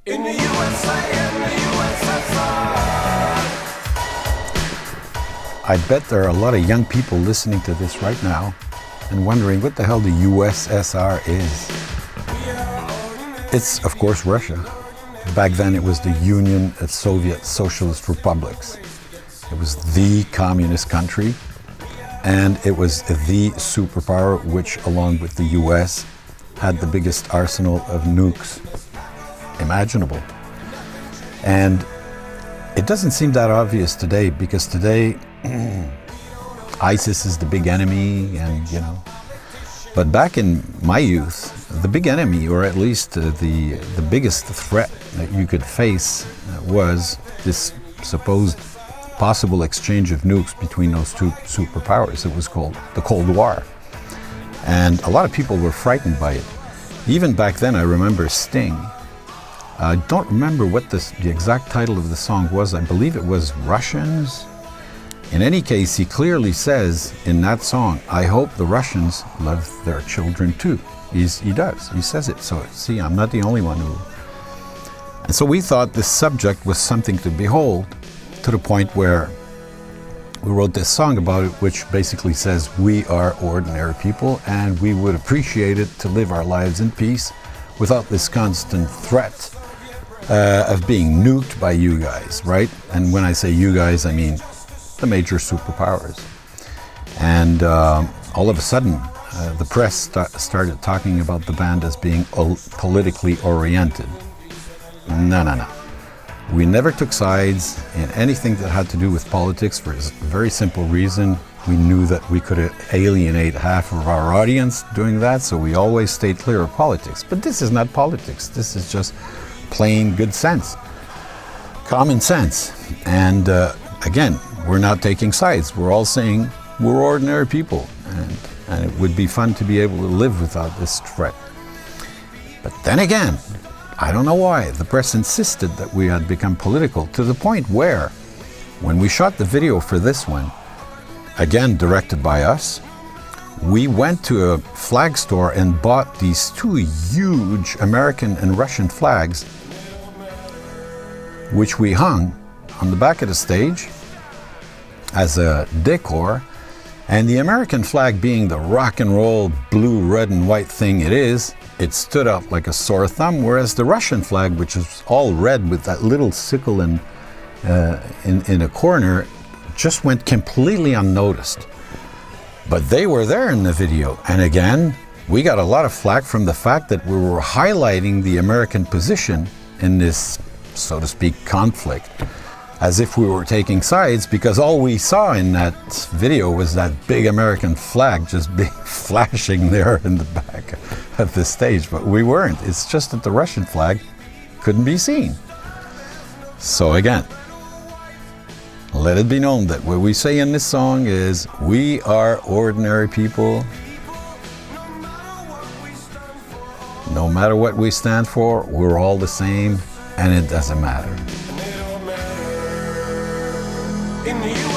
In the U.S.A. and the U.S.A. I bet there are a lot of young people listening to this right now and wondering what the hell the U.S.S.R. is. It's, of course, Russia. Back then it was the Union of Soviet Socialist Republics. It was the communist country, and it was the superpower which, along with the U.S., had the biggest arsenal of nukes imaginable. And it doesn't seem that obvious today, because today ISIS is the big enemy, and but back in my youth, the big enemy, or at least the biggest threat that you could face was this supposed possible exchange of nukes between those two superpowers. It was called the Cold War. And a lot of people were frightened by it. Even back then, I remember Sting. I don't remember what the exact title of the song was. I believe it was Russians. In any case, he clearly says in that song, I hope the Russians love their children too. He does. He says it. So, see, I'm not the only one who... And so we thought this subject was something to behold, to the point where we wrote this song about it, which basically says we are ordinary people and we would appreciate it to live our lives in peace without this constant threat of being nuked by you guys, right? And when I say you guys, I mean the major superpowers. And all of a sudden, the press started talking about the band as being politically oriented. No. We never took sides in anything that had to do with politics for a very simple reason. We knew that we could alienate half of our audience doing that, so we always stayed clear of politics. But this is not politics. This is just plain good sense, common sense. And again, we're not taking sides. We're all saying we're ordinary people, and it would be fun to be able to live without this threat. But then again, I don't know why, the press insisted that we had become political, to the point where, when we shot the video for this one, again directed by us, we went to a flag store and bought these two huge American and Russian flags, which we hung on the back of the stage as a decor. And the American flag, being the rock and roll blue, red and white thing it is, it stood out like a sore thumb, whereas the Russian flag, which is all red with that little sickle in a corner, just went completely unnoticed. But they were there in the video, and again, we got a lot of flack from the fact that we were highlighting the American position in this, so to speak, conflict, as if we were taking sides, because all we saw in that video was that big American flag just being flashing there in the back of the stage, but we weren't. It's just that the Russian flag couldn't be seen. So again, let it be known that what we say in this song is, we are ordinary people. No matter what we stand for, we're all the same, and it doesn't matter. in the U.S.